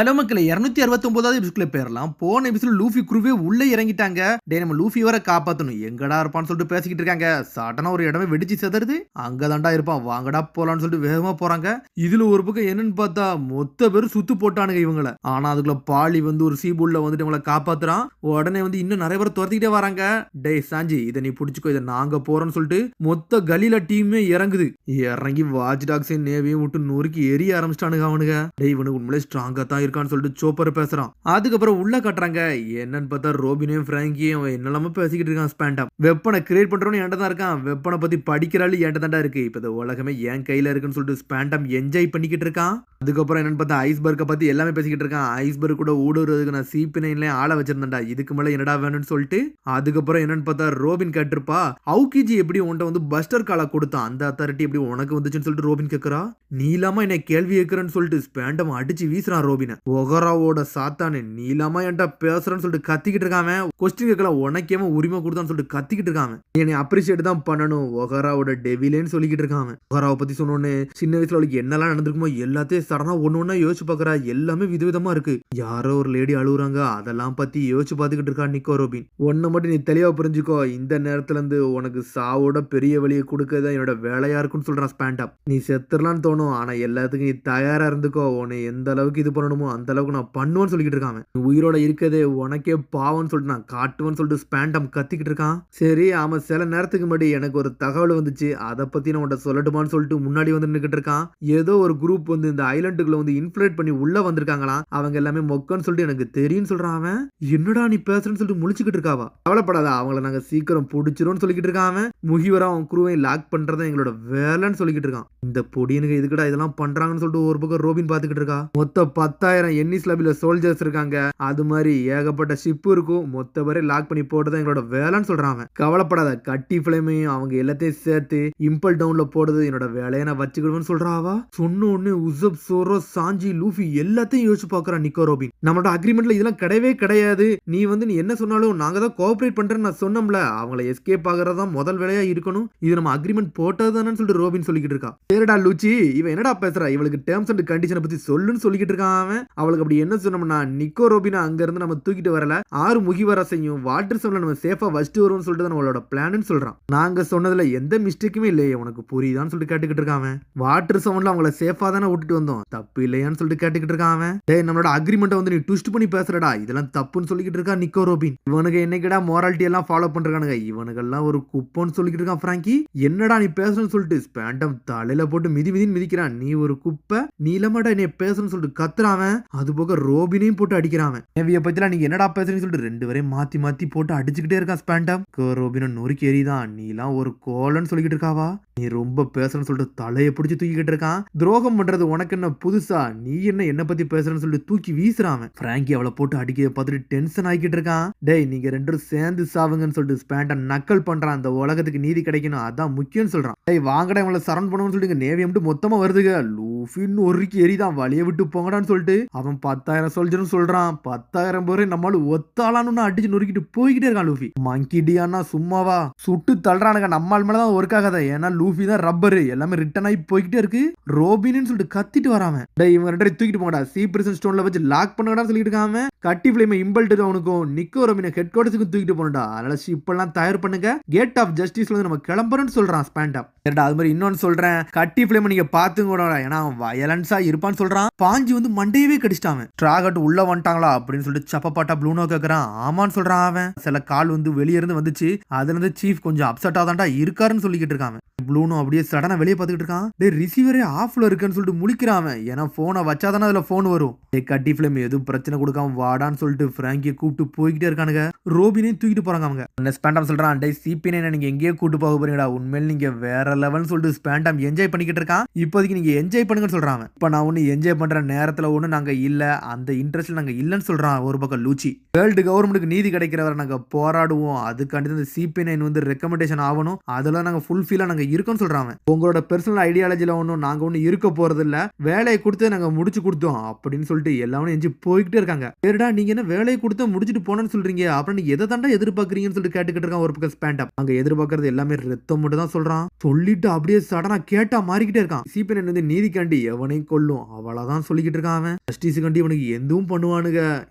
Hello மக்களே 269வது எபிசோட்ல பேரலாம். போன எபிசோட் லூஃபி குருவே உள்ள இறங்கிட்டாங்க. டேய் நம்ம லூஃபி வர காப்பாத்தணும். எங்கடா இருப்பான்னு சொல்லிட்டு பேசிக்கிட்டு இருக்காங்க. சடனா ஒரு இடமே வெடிச்சு செதறுது. அங்கதான்டா இருப்பான். வாங்கடா போலான்னு சொல்லிட்டு வேகமா போறாங்க. இதுல ஒரு பக்கம் என்னன்னு பார்த்தா மொத்த பேரும் சுத்து போட்டானுங்க இவங்கள. ஆனா அதுக்குள்ள பாலி வந்து ஒரு சீபுல்ல வந்துட்டு இவங்களை காப்பாத்துறான். உடனே வந்து இன்னும் நிறைய பேர் துரத்திக்கிட்டே வராங்க. டேய் சாஞ்சி இதை நீ பிடிச்சிக்கோ, இதை நாங்க போறோம்னு சொல்லிட்டு மொத்த கலில டீமே இறங்குது. இறங்கி வாட்ச் டாக்ஸையும் நேவியும் விட்டு நொறுக்கி எரிய ஆரம்பிச்சிட்டானுங்க அவனுங்க. டேய் இவனுக்கு உண்மையிலே ஸ்ட்ராங்கா தான் இருக்கான்னு சொல்லிட்டு சோப்பர் பேசுறான். அதுக்கப்புறம் உள்ள கட்டுறாங்க. என்னன்னு பார்த்தா ரோபினையும் பிராங்கியும் என்னெல்லாம பேசிக்கிட்டு இருக்கான். ஸ்பேண்டம் வெப்பனை கிரியேட் பண்றவனு என்கிட்ட தான் இருக்கான். வெப்பனை பத்தி படிக்கிறாள் என்கிட்ட தான்டா இருக்கு. இப்ப இந்த உலகமே என் கையில இருக்குன்னு சொல்லிட்டு ஸ்பேண்டம் என்ஜாய் பண்ணிக்கிட்டு இருக்கான். அதுக்கப்புறம் என்னன்னு பார்த்தா ஐஸ்பர்க்கை பத்தி எல்லாமே பேசிக்கிட்டு இருக்கான். ஐஸ்பர்க் கூட ஊடுறதுக்கு நான் C9 ஆள வச்சிருந்தேன்டா, இதுக்கு மேல என்னடா வேணும்னு சொல்லிட்டு. அதுக்கப்புறம் என்னன்னு பார்த்தா ரோபின் கேட்டிருப்பா, அவுகிஜி எப்படி உன்ட்ட வந்து பஸ்டர் காலா கொடுத்தான், அந்த அத்தாரிட்டி எப்படி உனக்கு வந்துச்சுன்னு சொல்லிட்டு ரோபின் கேட்கறா. நீலாமா என்ன கேள்வி கேட்கறன்னு சொல்லிட்டு ஸ்பேண்டம் அடிச்சு வீசுறான் ரோபினை. ஒகராவோட சாத்தானே நீலாமா என்கிட்ட பேசுறேன்னு சொல்லிட்டு கத்திக்கிட்டு இருக்காம. கொஸ்டின் கேட்கல உனக்கேம உரிமை கொடுத்தான்னு சொல்லிட்டு கத்திக்கிட்டு இருக்காங்க. என்னை அப்ரிசியேட் தான் பண்ணணும் ஒகராவோட டெவிலேன்னு சொல்லிக்கிட்டு இருக்காங்க. ஒகராவை பத்தி சொன்னோன்னு சின்ன வயசுல அவளுக்கு என்னெல்லாம் நடந்திருக்குமோ எல்லாத்தையும் சடனா ஒண்ணு ஒண்ணா யோசிச்சு பாக்குறா. எல்லாமே விதவிதமா இருக்கு. யாரோ ஒரு லேடி அழுகுறாங்க, அதெல்லாம் பத்தி யோசிச்சு பாத்துக்கிட்டு இருக்கா நிக்கோ ரோபின். ஒன்னு மட்டும் நீ தெளிவா புரிஞ்சுக்கோ, இந்த நேரத்துல இருந்து உனக்கு சாவோட பெரிய வழியை கொடுக்கதான் என்னோட வேலையா இருக்குன்னு சொல்றான் ஸ்பேண்டம். நீ செத்துடலான்னு தோணும், ஆனா எல்லாத்துக்கும் நீ தயாரா இருந்துக்கோ. உன்னை எந்த அளவுக்கு இது பண்ணணுமோ அந்த அளவுக்கு நான் பண்ணுவேன்னு சொல்லிக்கிட்டு இருக்காங்க. உயிரோட இருக்கதே உனக்கே பாவம்னு சொல்லிட்டு நான் காட்டுவேன்னு சொல்லிட்டு ஸ்பேண்டம் கத்திக்கிட்டு இருக்கான். சரி ஆமா, சில நேரத்துக்கு முன்னாடி எனக்கு ஒரு தகவல் வந்துச்சு, அதை பத்தி நான் உன்கிட்ட சொல்லட்டுமான்னு சொல்லிட்டு முன்னாடி வந்து நின்னுக்கிட்டு இருக்கான். ஏதோ ஒரு குரூப் வந்து இந்த ஐலண்டுக்குள்ள வந்து இன்ஃபிளேட் பண்ணி உள்ள வந்திருக்காங்களாம். அவங்க எல்லாமே மொக்கன்னு சொல்லிட்டு எனக்கு தெரியும்னு சொல்றான் அவன். என்னடா நீ பேசுறேன்னு சொல்லிட்டு முழிச்சுக்கிட்டு இருக்காவா. கவலைப்படாத, அவங்கள நாங்க சீக்கிரம் பிடிச்சிரும் சொல்லிக்கிட்டு இருக்கான் அவன். முகிவரா அவன் குருவை லாக் பண்றதா எங்களோட வேலைன்னு சொல்லிக்கிட்டு இருக்கான். இந்த பொடியனுக்கு எதுக்குடா இதெல்லாம் பண்றாங்கன்னு சொல்லிட்டு ஒரு பக்கம் ரோபின் பாத்துக்கிட்டு இருக்கா. மொத்தம் 10,000 என்னிஸ் லபில சோல்ஜர்ஸ் இருக்காங்க. அது மாதிரி ஏகப்பட்ட ஷிப் இருக்கும். மொத்த பேரை லாக் பண்ணி போட்டதான் எங்களோட வேலைன்னு சொல்றான் அவன். கவலைப்படாத, கட்டி பிளேமையும் அவங்க எல்லாத்தையும் சேர்த்து இம்பல் டவுன்ல போடுறது என்னோட வேலையை நான் வச்சுக்கிடுவேன்னு சொல்றாவா. சொன்ன உடனே உசப் சோரோ சாஞ்சி லூஃபி எல்லாத்தையும் யோசிச்சு பாக்குறான் நிக்கோ ரோபின். நம்மளோட அக்ரிமெண்ட்ல இதெல்லாம் கிடையவே கிடையாது. நீ என்ன சொன்னாலும் நாங்க தான் கோஆபரேட் பண்றேன்னு நான் சொன்னோம்ல, அவங்கள எஸ்கேப் ஆகுறதா முதல் வேலையா இருக்கணும். இது நம்ம அக்ரிமெண்ட் போட்டதுதானு சொல்லிட்டு ரோபின் சொல்லிக்கிட்டு இருக்கா. சரிடா லூச்சி, இவன் என்னடா பேசுறா, இவளுக்கு டேர்ம்ஸ் அண்ட் கண்டிஷனை பத்தி சொல்லுன்னு சொல்லிக்கிட்டு இருக்கான் அவன். அவளுக்கு அப்படி என்ன சொன்னோம்னா, நிக்கோ ரோபினா அங்க இருந்து நம்ம தூக்கிட்டு வரல, 6 முகிவரசையும் வாட்டர் சம்ல நம்ம சேஃபா வச்சுட்டு வருவோம்னு சொல்லிட்டு நம்மளோட பிளான்னு சொல்றான். நாங்க சொன்னதுல எந்த மிஸ்டேக்குமே இல்லையே, உனக்கு புரியுதான்னு சொல்லிட்டு கேட்டுக்கிட்டு இருக்கான் அவன். வாட்டர் சவுண்ட்ல அவங்கள சேஃபா தானே விட்டுட்டு வந்தோம், தப்பு இல்லையான்னு சொல்லிட்டு கேட்டுக்கிட்டு இருக்கான் அவன். டேய் நம்மளோட அக்ரிமெண்ட்டை வந்து நீ ட்விஸ்ட் பண்ணி பேசுறடா, இதெல்லாம் தப்புன்னு சொல்லிக்கிட்டு இருக்கா நிக்கோ ரோபின். இவனுக்கு என்னைக்கடா மோராலிட்டி எல்லாம் ஃபாலோ பண்றானுங்க, இவனுக்கெல்லாம் ஒரு குப்பன்னு சொல்லிக்கிட்டு இருக்கான் பிராங்கி. என்னடா நீ பேசணும்னு சொல்லிட்டு ஸ்பேண்டம் தலையில போட்டு மிதின்னு மிதிக்கிறான். நீ ஒரு குப்பை, நீலமாடா என்னைய பேசணும்னு சொல்லிட்டு கத்துறான். அது போக ரோபினையும் போட்டு அடிக்கிறான். நேவிய பத்திலாம் நீங்க என்னடா பேசுறீங்கன்னு சொல்லிட்டு ரெண்டு பேரையும் மாத்தி மாத்தி போட்டு அடிச்சுக்கிட்டே இருக்கான் ஸ்பேண்டம். ரோபினை நொறுக்கி எறிதான். நீலாம் ஒரு கோலன்னு சொல்லிக்கிட்டு இருக்காவா, நீ ரொம்ப பேசணும்னு சொல்லிட்டு தலையை பிடிச்சி தூக்கிக்கிட்டு இருக்கான். துரோகம் பண்றது உனக்கு என்ன புதுசா, நீ என்ன பத்தி பேசுறன்னு சொல்லிட்டு தூக்கி வீசுறான். பிராங்கி அவளை போட்டு அடிக்க பார்த்துட்டு டென்ஷன் ஆகிக்கிட்டு இருக்கான். டேய் நீங்க ரெண்டும் சேர்ந்து சாவுங்கன்னு சொல்லிட்டு ஸ்பேண்டம் நக்கல் பண்றான். அந்த உலகத்துக்கு நீதி கிடைக்கணும், அதான் முக்கியம்னு சொல்றான். டேய் வாங்கடா இவங்களை சரௌண்ட் பண்ணுவோம்னு சொல்லிட்டு நேவி மட்டும் மொத்தமா வருதுங்க. லூஃபின்னு ஒருக்கி எரிதான், வழியை விட்டு போங்கடான்னு சொல்லிட்டு அவன் 10,000 சோல்ஜர்னு சொல்றான். 10,000 பேரை நம்மளால ஒத்தாளான்னு அடிச்சு நொறுக்கிட்டு போய்கிட்டே இருக்கான் லூஃபி. மங்கி டியானா சும்மாவா சுட்டு தள்ளுறானுங்க. நம்மால் மேலதான் ஒர்க் ஆகாத, ஏன்னா லூஃபி தான் ரப்பரு, எல்லாமே ரிட்டன் ஆகி போய்கிட்டே இருக்கு. ரோபின்னு சொல்லிட்டு கத்திட்டு வராம. டேய் இவங்க ரெண்டு தூக்கிட்டு போங்கடா, C% ஸ்டோன்ல வச்சு லாக் பண்ணடா சொல்லிட்டு இருக்காம. கட்டி பிளேமை இம்பல்ட்டு அவனுக்கும் நிக்கோ ரோபினை ஹெட் குவார்ட்டர்ஸ்க்கு தூக்கிட்டு போனடா. அதனால ஷிப் எல்லாம் தயார் பண்ணுங்க, கேட் ஆஃப் ஜஸ்டிஸ்ல வந்து நம்ம கிளம்புறோம்னு சொல்றான் ஸ்பேண்டம். சரிடா அது மாதிரி இன்னொன்னு சொல்றேன், கட்டி பிளேமை நீங்க பாத்துங்க, ஏன்னா அவன் வயலன்ஸா இருப்பான்னு சொல்றான். பாஞ்சி வந்து மண்டையவே கடிச்சிட்டான். ஸ்ட்ராகட் உள்ள வந்துட்டாங்களா அப்படின்னு சொல்லிட்டு சப்பப்பாட்டா ப்ளூனோ கேக்குறான். ஆமான்னு சொல்றான் அவன். சில கால் வந்து வெளியே இருந்து வந்துச்சு, அதுல இருந்து சீஃப் கொஞ்சம் அப்செட் ஆதான்டா இருக்காருன்னு சொல்லிக்கிட்டு இருக்கான். ப்ளூனோ அப்படியே சடனா வெளியே பார்த்துக்கிட்டு இருக்கான். டே ரிசீவரே ஆஃப்ல இருக்குன்னு சொல்லிட்டு முழிக்கிறான். ஏன்னா போனை வச்சாதானே அதுல போன் வரும். கட்டி பிளேம் எதுவும் பிரச்சனை கொடுக்காம வாடான்னு சொல்லிட்டு பிராங்கியை கூப்பிட்டு போய்கிட்டே இருக்கானுங்க. ரோபினையும் தூக்கிட்டு போறாங்க அவங்க. ஸ்பேண்டம் சொல்றான், டே C9 நீங்க எங்கேயோ கூட்டு போக போறீங்கடா, உண்மையில நீங்க வேற லெவல்னு சொல்லிட்டு ஸ்பேண்டம் என்ஜாய் பண்ணிக்கிட்டு இருக்கான். இப்போதைக்கு நீங்க என்ஜாய் பண்ணுங்கன்னு சொல்றான். இப்ப நான் ஒண்ணு என்ஜாய் பண்ற நேரத்துல ஒண்ணு நாங்க இல்ல, அந்த இன்ட்ரெஸ்ட்ல நாங்க இல்லன்னு சொல்றான். ஒரு பக்கம் லூச்சி, வேர்ல்டு கவர்மெண்ட்டுக்கு நீதி கிடைக்கிறவரை நாங்க போராடுவோம், அதுக்காண்டி இந்த C9 வந்து ரெக்கமெண்டேஷன் ஆகணும், அதெல்லாம் நாங்க ஃபுல் ஃபீலா நாங்க இருக்கோம்னு சொல்றாங்க. உங்களோட பர்சனல் ஐடியாலஜில ஒன்றும் நாங்க ஒன்றும் இருக்க போறது இல்ல, வேலையை கொடுத்து நாங்க முடிச்சு கொடுத்தோம் அப்படின்னு சொல்லிட்டு எல்லாமே எஞ்சி போய்கிட்டே இருக்காங்க. என்னடா நீங்க என்ன வேலையை கொடுத்தா முடிச்சிட்டு போனேன்னு சொல்றீங்க, அப்புறம் நீ எதை தாண்டா எதிர்பார்க்கறீங்கன்னு சொல்லிட்டு கேட்டுக்கிட்டு இருக்கான் ஒரு பக்கம் ஸ்பேண்டப். அங்க எதிர்பார்க்கறது எல்லாமே ரத்தம் மட்டும் தான் சொல்றான். சொல்லிட்டு அப்படியே சடனா கேட்டா மாறிக்கிட்டே இருக்கான். சிபிஎன் வந்து நீதிக்காண்டி எவனையும் கொல்லும் அவ்வளவுதான் சொல்லிக்கிட்டு இருக்கான் அவன். ஜஸ்டிஸ் கண்டி இவனுக்கு எதுவும் பண்ணுவானுங்க,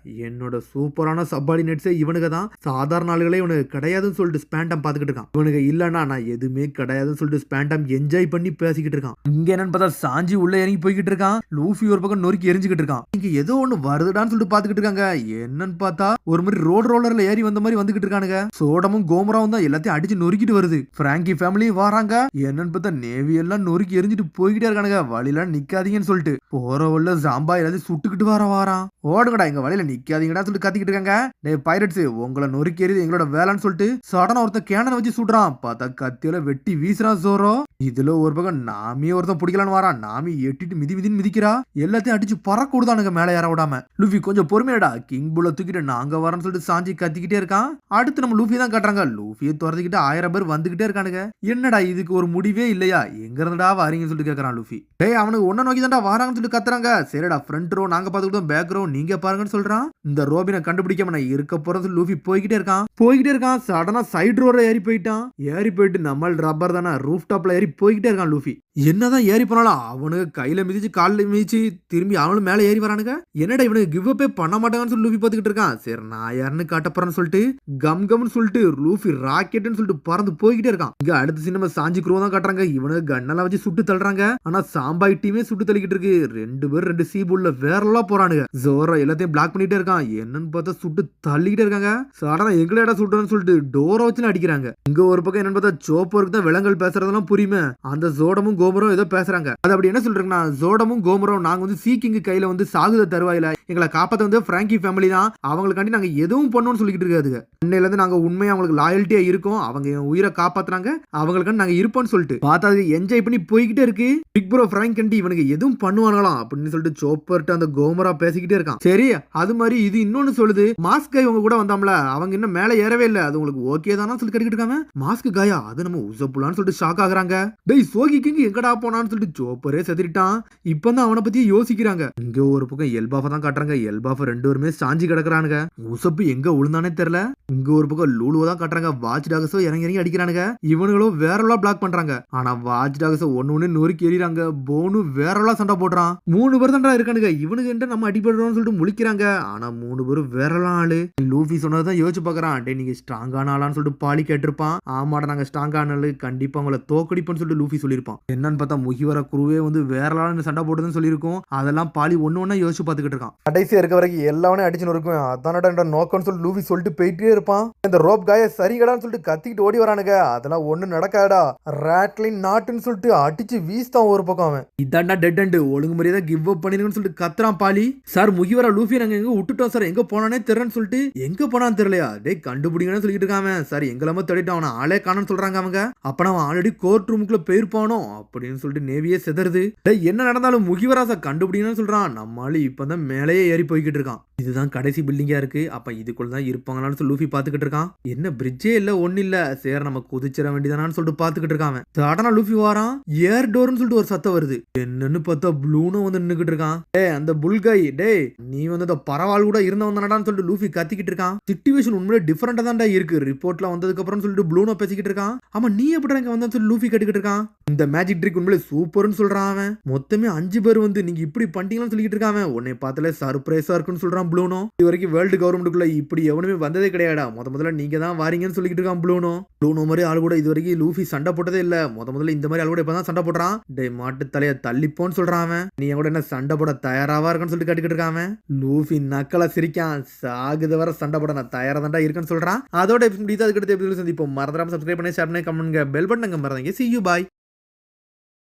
என்னோட சூப்பரான சப்பார்டினேட்ஸே இவனுக்கு தான், சாதாரண ஆளுகளே இவனுக்கு கிடையாதுன்னு சொல்லிட்டு ஸ்பேண்டம் பாத்துக்கிட்டு இருக்கான். இவனுக்கு இல்லன்னா நான் எதுவுமே கிடையாதுன்னு சொல்லிட்டு ஸ்பேண்டம் என்ஜாய் பண்ணி பேசிக்கிட்டு இருக்கான். இங்க என்னன்னு பார்த்தா சாஞ்சி உள்ள இறங்கி போய்கிட்டு இருக்கான். லூஃபி ஒரு பக்கம் நொறுக்கி எரிஞ்சுக்கிட்டு இருக்கான். இங்க ஏதோ ஒண்ணு வருதுடான்னு சொல்லிட்டு பாத்துக்கிட்டு இருக்காங்க. என்னன்னு பார்த்தா ஒரு மாதிரி ரோலர்ல ஏறி வந்த மாதிரி வந்துகிட்டு இருக்கானுங்க. சோடமும் கோமராவும் தான் எல்லாத்தையும் அடிச்சு நொறுக்கிட்டு வருது. பிராங்கி ஃபேமிலி வராங்க. என்னன்னு பார்த்தா நேவி எல்லாம் நொறுக்கி எரிஞ்சிட்டு போய்கிட்டே இருக்கானுங்க. வழியில நிக்காதீங்கன்னு சொல்லிட்டு போற உள்ள ஜாம்பா எல்லாத்தையும் சுட்டுக்கிட்டு வாரான். ஓடுங்கடா எங்க வழியில நிக்காதீங்கடா சொல்லிட்டு கத்திக்கிட்டு இருக்காங்க. டே பைரட்ஸ் உங்களை நொறுக்கி எரியுது எங்களோட வேலைன்னு சொல்லிட்டு சடனா ஒருத்தன் கேனனை வச்சு சுடுறான். பார்த்தா கத்தியில வெட்டி வீசுறான் ஜோரோ. இதுல ஒரு பக்கம் நாமியே ஒருத்தன் பிடிக்கலான்னு வாரான். நாமி எட்டிட்டு மிதின்னு மிதிக்கிறா. எல்லாத்தையும் அடிச்சு பறக்க விடுதானுங்க மேல ஏற விடாம. லூஃபி கொஞ்சம் பொறுமையாடா, கிங் புல்ல தூக்கிட்டு நாங்க வரேன்னு சொல்லிட்டு சாஞ்சி கத்திக்கிட்டே இருக்கான். அடுத்து நம்ம லூஃபி தான் காட்டுறாங்க. லூஃபியை துரத்துக்கிட்டு 1000 பேர் வந்துகிட்டே இருக்கானுங்க. என்னடா இதுக்கு ஒரு முடிவே இல்லையா, எங்க இருந்துடா வாரீங்கன்னு சொல்லிட்டு கேட்கறான் லூஃபி. டேய் அவனுக்கு ஒன்ன நோக்கி தான்டா வாராங்கன்னு சொல்லிட்டு கத்துறாங்க. சரிடா ஃப்ரண்ட் ரோ நாங்க பாத்துக்கிட்டோம், பேக் ரோ நீங்க பாருங்கன்னு சொல்றான். இந்த ரோபினை கண்டுபிடிக்காம நான் இருக்க போறது லூஃபி போய்கிட்டே இருக்கான். சடனா சைடு ரோட ஏறி போயிட்டு நம்ம ரப்பர் தானே ரூஃப் டாப்ல ஏறி போய்கிட்டே இருக்கான் லூஃபி. என்னதான் ஏறி போனாலும் அவனுக்கு கையில மிதிச்சு காலில் மிதிச்சு திரும்பி அவனும் மேல ஏறி வரானுங்க. என்னடா இவனுக்கு கிவ் அப்பே பண்ண மாட்டாங்கன்னு சொல்லி லூஃபி பாத்துக்கிட்டு இருக்கான். சரி நான் யாருன்னு காட்டப்பறேன்னு சொல்லிட்டு கம்னு சொல்லிட்டு லூஃபி ராக்கெட்னு சொல்லிட்டு பறந்து போய்கிட்டே இருக்கான். இங்க அடுத்த சினிமா சாஞ்சி குரூவா தான் காட்டுறாங்க. இவனுக்கு கண்ணெல்லாம் வச்சு சுட்டு தள்ளுறாங்க. ஆனா சாம்பாய் டீமே சுட்டு தள்ளிக்கிட்டு இருக்கு. 2 பேர் 2 சீபுல்ல வேறலாம் போறானுங்க. ஜோரோ எல்லாத்தையும் பிளாக் பண்ணிட்டே இருக்கான். என்னன்னு பார்த்தா சுட்டு தள்ளிக்கிட்டே இருக்காங்க. சடனா எங்களேடா சுட்டுன்னு சொல்லிட்டு டோரை வச்சு அடிக்கிறாங்க. இங்க ஒரு பக்கம் என்னன்னு பார்த்தா சோப்பருக்கு தான் விலங்கல் பேசுறதெல்லாம் புரியுமே. அந்த ஜோடமும் கோமரும் ஏதோ பேசுறாங்க. அது அப்படி என்ன சொல்றீங்கன்னா, ஜோடமும் கோமரும் நாங்க வந்து சீக்கிங் கையில வந்து சாகுத தருவாயில எங்களை காப்பாத்த வந்து பிராங்கி ஃபேமிலி தான், அவங்களுக்காண்டி நாங்க எதுவும் பண்ணணும்னு சொல்லிக்கிட்டு இருக்காதுங்க. அன்னையில இருந்து நாங்க உண்மையா அவங்களுக்கு லாயல்ட்டியா இருக்கோம், அவங்க உயிரை காப்பாத்துறாங்க, அவங்களுக்காண்டி நாங்க இருப்போம்னு சொல்லிட்டு பார்த்தா என்ஜாய் பண்ணி போய்கிட்டே இருக்கு. பிக் ப்ரோ பிராங்க் கண்டி இவனுக்கு எதுவும் பண்ணுவாங்களாம் அப்படின்னு சொல்லிட்டு சோப்பர்ட்ட அந்த கோமரா பேசிக்கிட்டே இருக்கான். சரி அது மாதிரி இது இன்னொன்னு சொல்லுது, மாஸ்க் காய் உங்க கூட வந்தாம்ல அவங்க இன்னும் மேல ஏறவே இல்ல, அது உங்களுக்கு ஓகே தானா சொல்லி கேட்டுக்கிட்டு இருக்காங்க. மாஸ்க் காயா அது நம்ம உசப்புலான்னு சொல்லிட்டு ஷாக் ஆகுறாங்க. டேய் சோகி கிங் எங்கடா போனான்னு சொல்லிட்டு சோப்பரே செத்துட்டான். இப்பதான் அவனை பத்தி யோசிக்கிறாங்க. இங்க ஒரு பக்கம் எல்பாஃப தான் காட்டுறாங்க. எல்பாஃப 2 பேருமே சாஞ்சி கிடக்குறானுங்க. உசப்பு எங்க விழுந்தானே தெரியல. இங்க ஒரு பக்கம் லூலுவ தான் காட்டுறாங்க. வாட்ச் டாகஸோ இறங்கி அடிக்கிறானுங்க. இவனுங்களும் வேறலாம் பிளாக் பண்றாங்க. ஆனா வாட்ச் டாகஸோ ஒன்னு நொறுக்கி எறிறாங்க. போனு வேறலாம் சண்டை போடுறான். 3 பேர் தான்டா இருக்கானுங்க. இவனுக்கு என்ன நம்ம அடிபடுறோம்னு சொல்லிட்டு முழிக்கிறாங்க. ஆனா 3 பேரும் வேறலாம் ஆளு. லூஃபி சொன்னதான் யோசிச்சு பாக்குறான். டே நீங்க ஸ்ட்ராங்கான ஆளான்னு சொல்லிட்டு பாலி கேட்டிருப்பான். ஆமாடா நாங்க ஸ்ட்ராங்கான ஆளு, கண்டிப்பா உங்களை தோக்கடிப்போம்னு சொல்லிட்டு லூஃபி சொல்லியிருப்பான். என்னன்னு பார்த்தா முகிவர குருவே வந்து வேறலாம் சண்டை போடுதுன்னு சொல்லியிருக்கோம். அதெல்லாம் பாலி ஒண்ணு யோசிச்சு பாத்துக்கிட்டு இருக்கான். கடைசியா இருக்க வரைக்கும் எல்லாமே அடிச்சு நொறுக்கும், அதானடா நோக்கம்னு சொல்லி லூஃபி சொல்லிட்டு போயிட்டே இருப்பான். இந்த ரோப் காய சரிகடான்னு சொல்லிட்டு கத்திக்கிட்டு ஓடி வரானுங்க. அதெல்லாம் ஒண்ணு நடக்காடா, ராட்லின் நாட்டுன்னு சொல்லிட்டு அடிச்சு வீசுதான் ஒரு பக்கம். அவன் இதாண்டா டெட் அண்ட் ஒழுங்கு முறையா கிவ் அப் பண்ணிருங்கன்னு சொல்லிட்டு கத்துறான் பாலி. சார் முகிவரா லூஃபி நாங்க எங்க விட்டுட்டோம் சார், எங்க போனானே தெரியலன்னு சொல்லிட்டு எங்க போனான்னு தெரியலையா, டே கண்டுபிடிங்கன்னு சொல்லிட்டு இருக்காங்க. சார் எங்களமா தேடிட்டு அவனை ஆளே காணன்னு சொல்றாங்க அவங்க. அப்ப அவன் ஆல்ரெடி கோர்ட் ரூமுக்குள்ள போயிருப்பானோ அப்படின்னு சொல்லிட்டு நேவியே செதறுது. என்ன நடந்தாலும் முகிவராசா கண்டுபிடிங்கன்னு சொல்றான். நம்மளால இப்பதான் மேலேயே ஏறி போய்கிட்டு இருக்கான். இதுதான் கடைசி பில்டிங்கா இருக்கு. அப்ப இதுக்குள்ள தான் இருப்பாங்களான்னு சொல்லி லூஃபி பாத்துக்கிட்டு இருக்கான். என்ன பிரிட்ஜே இல்ல ஒண்ணு இல்ல, சரி நம்ம குதிச்சிட வேண்டியதானு சொல்லிட்டு பாத்துக்கிட்டு இருக்கான். சடனா லூஃபி வாரான். ஏர் டோர்னு சொல்லிட்டு ஒரு சத்தம் வருது. என்னன்னு பார்த்தா ப்ளூனோ வந்து நின்னுக்கிட்டு இருக்கான். டே அந்த புல்காய், டே நீ வந்து அந்த பரவால் கூட இருந்தவன் தானடான்னு சொல்லிட்டு லூஃபி கத்திக்கிட்டு இருக்கான். சிச்சுவேஷன் உண்மையிலே டிஃபரெண்டா தான்டா இருக்கு ரிப்போர்ட்ல வந்ததுக்கு அப்புறம் சொல்லிட்டு ப்ளூனோ பேசிக்கிட்டு இருக்கான். ஆமா நீ எப்படி இங்க வந்தா சொல்லி லூஃபி கேட்டுக்கிட்டு இருக்கான். இந்த மேஜிக் ட்ரிக் உண்மையிலே சூப்பர்னு சொல்றான் அவன். மொத்தமே 5 பேர் வந்து நீங்க இப்படி பண்ணிட்டீங்கன்னு சொல்லிட்டு இருக்காங்க. உன்னை பார்த்தாலே சர்ப்ரைஸா இருக்குன்னு சொல்றான் ப்ளூனோ. இது வரைக்கும் வேர்ல்டு கவர்மெண்ட்டுக்குள்ள இப்படி எவனுமே வந்ததே கிடையாடா, முதல்ல நீங்க தான் வாரீங்கன்னு சொல்லிட்டு இருக்கான் ப்ளூனோ. ப்ளூனோ மாதிரி ஆள் கூட இது வரைக்கும் லூஃபி சண்டை போட்டதே இல்ல, முதல்ல இந்த மாதிரி ஆள் கூட இப்பதான் சண்டை போடுறான். டே மாட்டு தலைய தள்ளிப்போன்னு சொல்றான் அவன். நீ கூட என்ன சண்டை போட தயாராவா இருக்குன்னு சொல்லிட்டு கேட்டுக்கிட்டு இருக்கான். லூஃபி நக்கலா சிரிக்கான். சாகுத வர சண்டை போட நான் தயாரா தான்டா இருக்குன்னு சொல்றான். அதோட அதுக்கு சந்திப்போம். மறந்துடாம சப்ஸ்கிரைப் பண்ணி ஷேர் பண்ணி கமெண்ட் பெல் பட்டன் மறந்துங்க. See you bye.